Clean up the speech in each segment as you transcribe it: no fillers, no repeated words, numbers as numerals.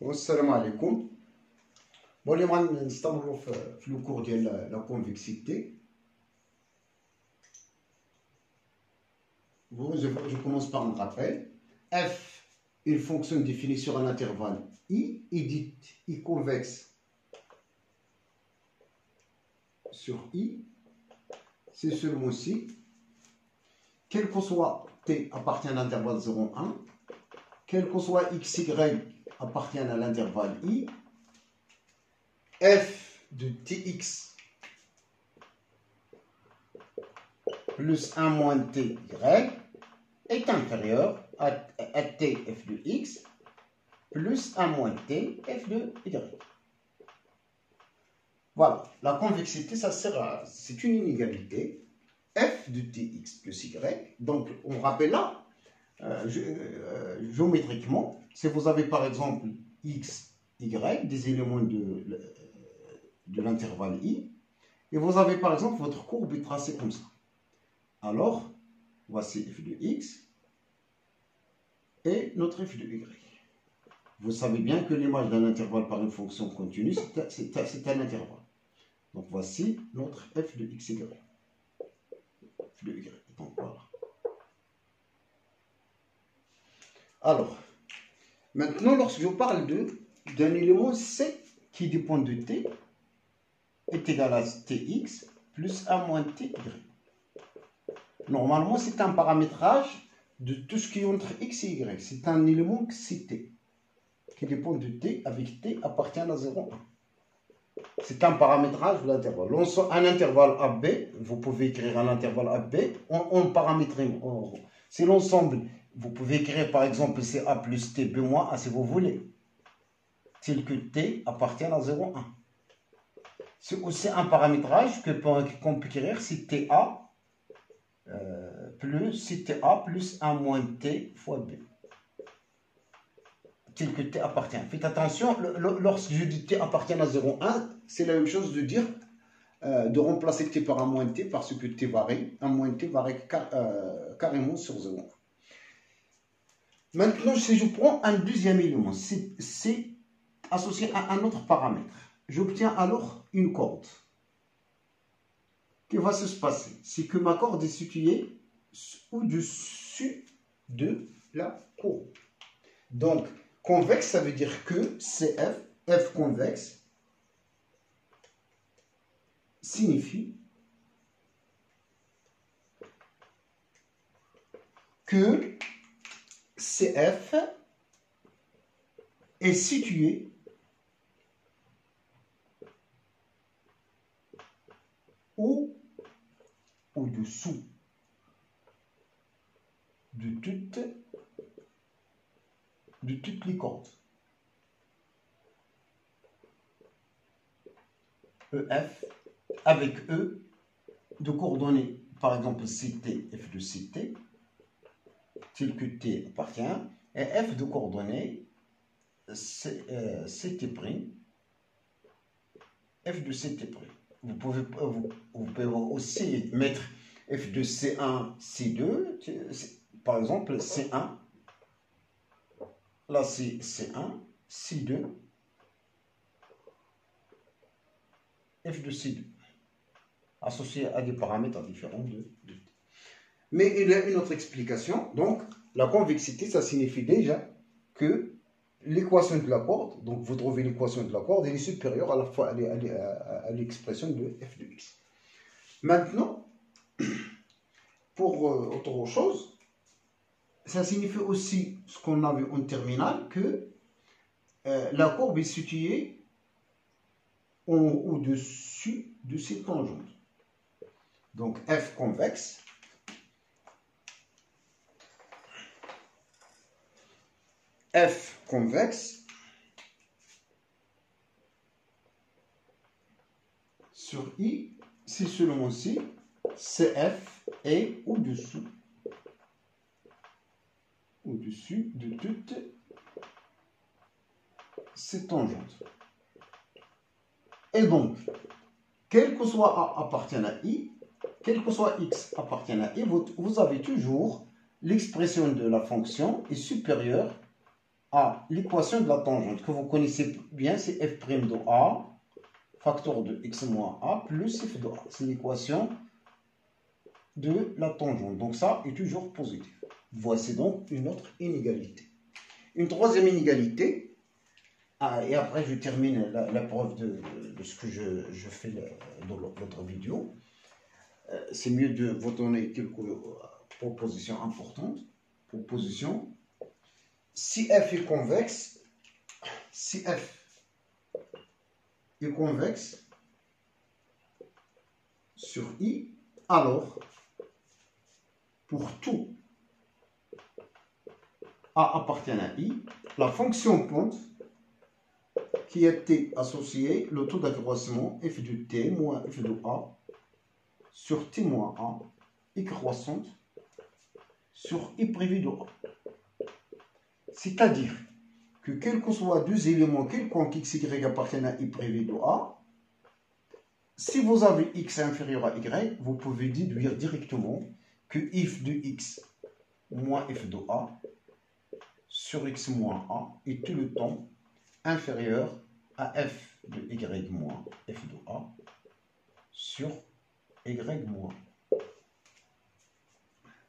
والسلام عليكم. اليوم غنستمروا في لو كور ديال لا كونفكسيتي. Je commence par un rappel. F, une fonction définie sur un intervalle I, est dite I convexe sur I, c'est seulement si, quel que soit T appartient à l'intervalle 0,1, quel que soit XY appartient à l'intervalle I, F de Tx plus 1 moins Ty est inférieur à T f de x plus 1 moins T f de y. Voilà, la convexité, ça sert à... c'est une inégalité f de Tx plus y. Donc, on rappelle là, géométriquement, si vous avez par exemple x, y, des éléments de l'intervalle I, et vous avez par exemple votre courbe est tracée comme ça. Alors, voici f de x et notre f de y. Vous savez bien que l'image d'un intervalle par une fonction continue, c'est un intervalle. Donc, voici notre f de x, y. F de y. Donc, voilà. Alors, maintenant, lorsque je parle d'un élément C qui dépend de t, est égal à tx plus 1 moins ty. Normalement, c'est un paramétrage de tout ce qui est entre x et y. C'est un élément cité qui dépend de t avec t appartient à 0,1. C'est un paramétrage de l'intervalle. Un intervalle AB, vous pouvez écrire un intervalle AB en paramétrant. C'est l'ensemble. Vous pouvez écrire par exemple CA plus T B moins A si vous voulez. Tel que t appartient à 0,1. C'est aussi un paramétrage qu'on peut écrire si TA plus 1 moins T fois B. Tel que T appartient. Faites attention, lorsque je dis T appartient à 0,1, c'est la même chose de dire, de remplacer T par 1 moins T parce que T varie. 1 moins T varie carrément sur 0,1. Maintenant, si je prends un deuxième élément, c'est associé à un autre paramètre. J'obtiens alors une corde. Qui va se passer? C'est que ma corde est située au-dessus de la courbe. Donc, convexe, ça veut dire que CF, F convexe, signifie que CF est situé au-dessous de toutes les cordes. EF avec E de coordonnées, par exemple CT, F de CT, tel que T appartient, et F de coordonnées CT', F de CT'. Vous pouvez aussi mettre F de C1, C2, par exemple C1, là c'est C1, C2, F de C2, associé à des paramètres différents de T. Mais il y a une autre explication. Donc, la convexité, ça signifie déjà que l'équation de la corde, donc vous trouvez l'équation de la corde, elle est supérieure à la fois à l'expression de f de x. Maintenant, pour autre chose, ça signifie aussi ce qu'on a vu en terminale, que la courbe est située au-dessus de ces tangentes. Donc f convexe sur I, c'est seulement si CF est au-dessus de toutes ces tangentes. Et donc, quel que soit A appartient à I, quel que soit X appartient à I, vous avez toujours l'expression de la fonction est supérieure à l'équation de la tangente que vous connaissez bien, c'est f' de a, facteur de x moins a plus f de a. C'est l'équation de la tangente. Donc ça est toujours positif. Voici donc une autre inégalité. Une troisième inégalité, et après je termine la preuve de ce que je fais dans l'autre vidéo. C'est mieux de vous donner quelques propositions importantes. Proposition. Si f est convexe, sur I, alors pour tout A appartient à I, la fonction pente qui était associée, le taux d'accroissement f de t moins f de A sur t moins A est croissante sur I privé de A. C'est-à-dire que quels que soient deux éléments quelconques x, y appartiennent à I privé de A, si vous avez x inférieur à y, vous pouvez déduire directement que f de x moins f de A sur x moins A est tout le temps inférieur à f de y moins f de A sur y moins.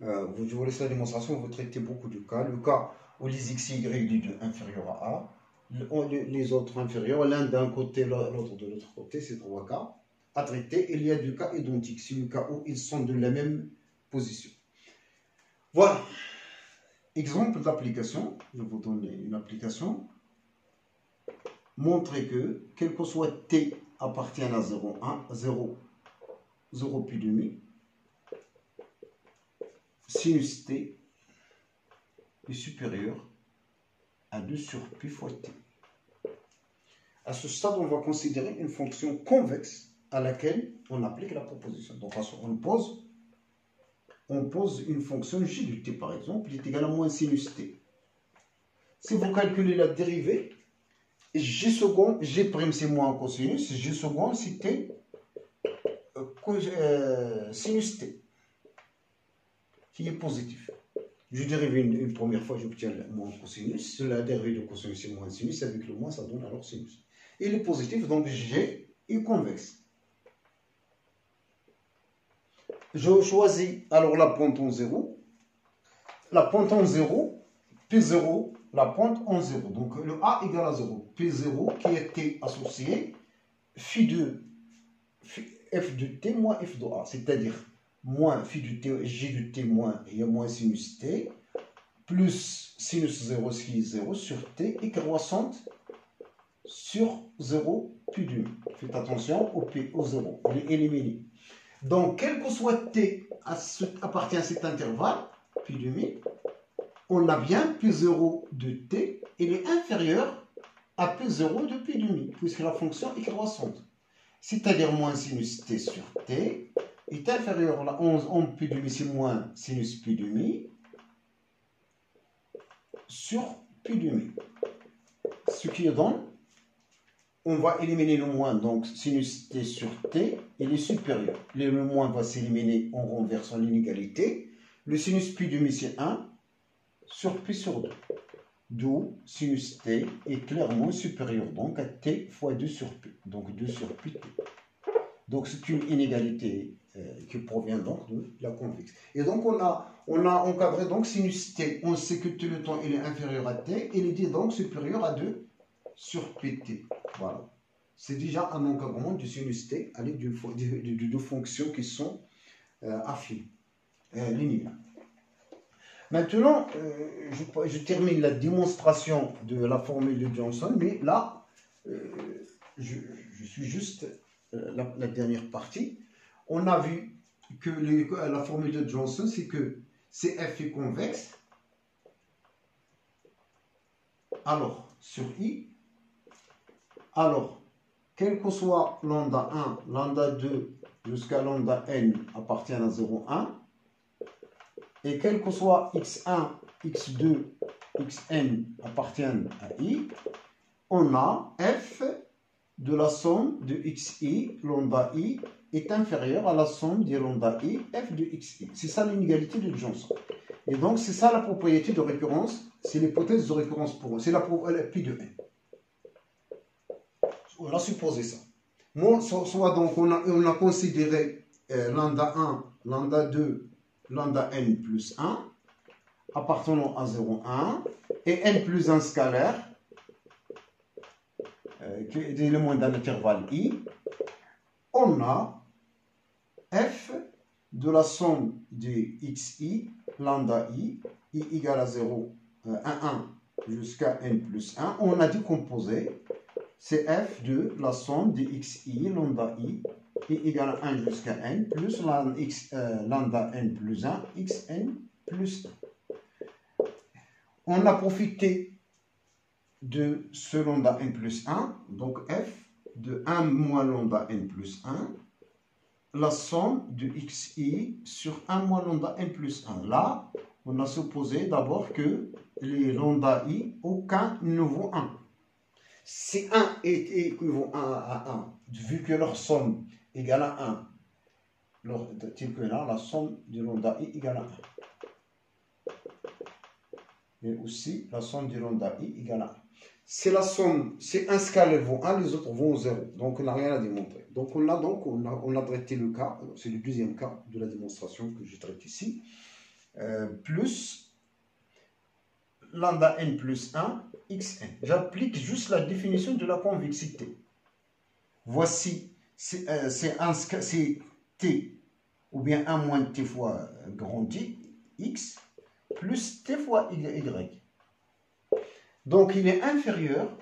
Je vous laisse la démonstration, vous traitez beaucoup de cas. Le cas où les x et y du 2 inférieurs à A, les autres inférieurs, l'un d'un côté, l'autre de l'autre côté, c'est 3 cas à traiter. Il y a 2 cas identiques, c'est le cas où ils sont de la même position. Voilà. Exemple d'application, je vais vous donner une application. Montrez que, quel que soit t appartienne à 0, 1, 0, 0 pi demi, sinus t est supérieur à 2 sur pi fois t. À ce stade, on va considérer une fonction convexe à laquelle on applique la proposition. Donc, on pose une fonction j de t, par exemple, qui est égale à moins sinus t. Si vous calculez la dérivée, g second, g prime c'est moins cosinus, g second c'est t sinus t, qui est positif. Je dérive une première fois, j'obtiens le moins cosinus. La dérivée de cosinus c'est moins sinus, avec le moins ça donne alors sinus. Il est positif, donc g est convexe. Je choisis alors la pente en 0. La pente en 0, P0, la pente en 0. Donc le A égale à 0. P0 qui était associé f de t moins f de A. C'est-à-dire moins phi de t, g de t moins, il y a moins sinus t, plus sinus 0, ce qui est 0, sur t, et croissante sur 0 pi demi. Faites attention au P, au 0, on est éliminé. Donc, quel que soit t appartient à cet intervalle, pi demi, on a bien P0 de t, il est inférieur à P0 de pi demi, puisque la fonction est croissante. C'est-à-dire moins sinus t sur t est inférieur à 11 en pi demi, c'est moins sinus pi demi sur pi demi. Ce qui donne, on va éliminer le moins, donc sinus t sur t, il est supérieur. Le moins va s'éliminer en renversant l'inégalité. Le sinus pi demi, c'est 1 sur pi sur 2. D'où sinus t est clairement supérieur donc à t fois 2 sur pi. Donc 2 sur pi t. Donc c'est une inégalité qui provient donc de la convexe. Et donc on a encadré donc sinus t. On sait que tout le temps il est inférieur à t. Il est donc supérieur à 2 sur pt. Voilà. C'est déjà un encadrement du sinus t avec de deux fonctions qui sont affines, linéaires. Maintenant, je termine la démonstration de la formule de Johnson, mais là, je suis juste la dernière partie. On a vu que la formule de Johnson, c'est que CF est convexe. Alors, sur I, alors, quel que soit lambda 1, lambda 2 jusqu'à lambda n appartiennent à 0,1, et quel que soit x1, x2, xn appartiennent à I, on a f de la somme de xi, lambda i, est inférieure à la somme de lambda i, f de xi. C'est ça l'inégalité de Johnson. Et donc, c'est ça la propriété de récurrence, c'est l'hypothèse de récurrence pour eux, c'est la pi de n. On a supposé ça. Bon, soit donc on a considéré lambda 1, lambda 2, lambda n plus 1, appartenant à 0, 1, et n plus 1 scalaire, qui est l'élément d'un intervalle i. On a f de la somme de xi, lambda i égale à 0, 1 jusqu'à n plus 1. On a décomposé, c'est f de la somme de xi, lambda i égale à 1 jusqu'à n, plus lambda n plus 1, xn plus 1. On a profité de ce lambda n plus 1, donc f de 1 moins lambda n plus 1, la somme de xi sur 1 moins lambda n plus 1. Là, on a supposé d'abord que les lambda i, aucun ne vaut 1. Si 1 est équivalent à 1, vu que leur somme égale à 1, tel que là, la somme de lambda i égale à 1. Et aussi, la somme de lambda i égale à 1. C'est la somme, c'est un scalaire vaut 1, les autres vont 0. Donc, on n'a rien à démontrer. Donc, on a traité le cas, c'est le deuxième cas de la démonstration que je traite ici, plus lambda n plus 1, xn. J'applique juste la définition de la convexité. Voici, c'est t, ou bien 1 moins t fois grand i, x, plus t fois y. Donc, il est inférieur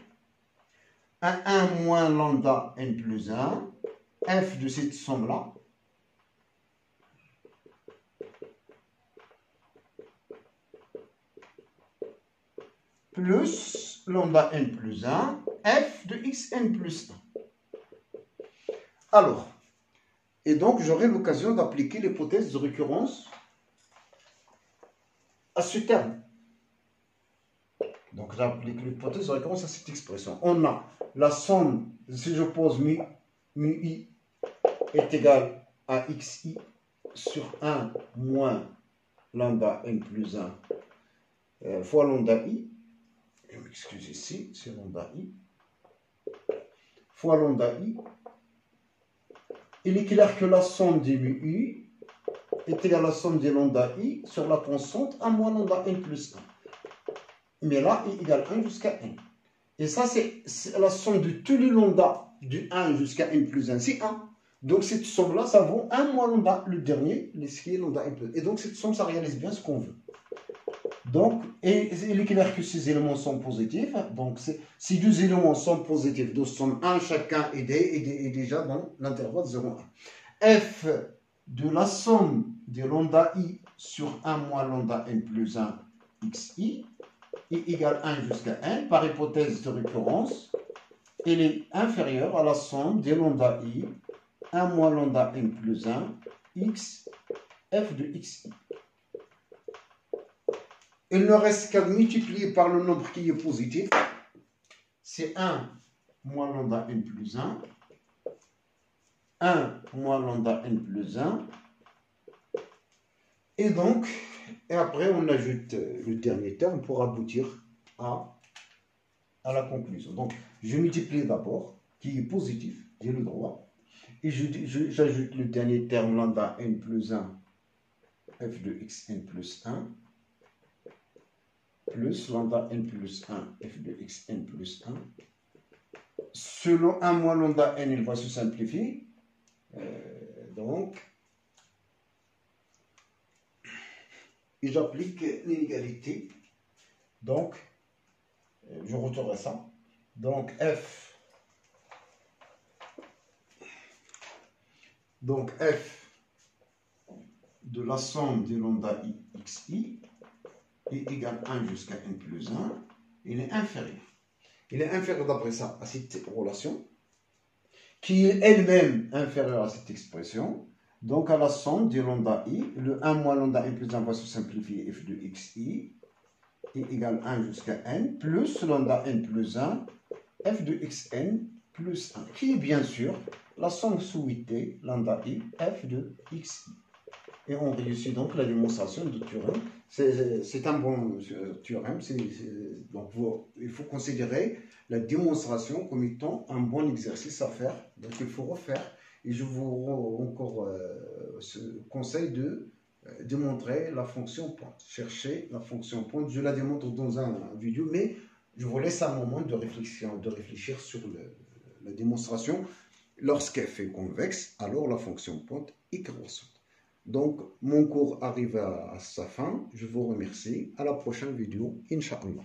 à 1 moins lambda n plus 1, f de cette somme-là, plus lambda n plus 1, f de xn plus 1. Alors, et donc j'aurai l'occasion d'appliquer l'hypothèse de récurrence à ce terme. Donc j'applique l'hypothèse de récurrence à cette expression. On a la somme, si je pose mu i est égal à xi sur 1 moins lambda n plus 1 fois lambda i, je m'excuse ici, c'est lambda i, fois lambda i. Il est clair que la somme de mu i est égale à la somme de lambda i sur la constante 1 moins lambda n plus 1. Mais là, i égale 1 jusqu'à n. Et ça, c'est la somme de tous les lambda du 1 jusqu'à n plus 1, c'est 1. Donc cette somme-là, ça vaut 1 moins lambda, le dernier, ce qui est lambda n plus 1. Et donc cette somme, ça réalise bien ce qu'on veut. Donc, et il est clair que ces éléments sont positifs. Donc si deux éléments sont positifs, de somme 1 chacun est déjà dans l'intervalle 0,1. F de la somme de lambda i sur 1 moins lambda n plus 1 xi est égale 1 jusqu'à n, par hypothèse de récurrence, elle est inférieure à la somme de lambda i, 1 moins lambda n plus 1, x, f de xi. Il ne reste qu'à multiplier par le nombre qui est positif, c'est 1 moins lambda n plus 1 moins lambda n plus 1, et donc, et après on ajoute le dernier terme pour aboutir à la conclusion. Donc, je multiplie d'abord, qui est positif, j'ai le droit, et j'ajoute le dernier terme lambda n plus 1, f de xn plus 1, plus lambda n plus 1, f de xn plus 1. Selon 1 moins lambda n, il va se simplifier. Donc, et j'applique l'inégalité. Donc, je retourne ça. Donc, f de la somme des lambda i xi est égal à 1 jusqu'à n plus 1, il est inférieur. Il est inférieur d'après ça à cette relation, qui est elle-même inférieure à cette expression, donc à la somme de lambda i, le 1 moins lambda n plus 1 va se simplifier, f de xi est égal à 1 jusqu'à n, plus lambda n plus 1, f de xn plus 1, qui est bien sûr la somme souhaitée, lambda i, f de xi. Et on réussit donc la démonstration de Thuram. C'est un bon Thuram. Donc il faut considérer la démonstration comme étant un bon exercice à faire. Donc il faut refaire. Et je vous encore ce conseil de démontrer la fonction pointe. Chercher la fonction pointe. Je la démontre dans un vidéo, mais je vous laisse un moment de réfléchir sur la démonstration. Lorsqu'elle fait convexe, alors la fonction pointe est croissante. Donc, mon cours arrive à sa fin. Je vous remercie. À la prochaine vidéo, Inch'Allah.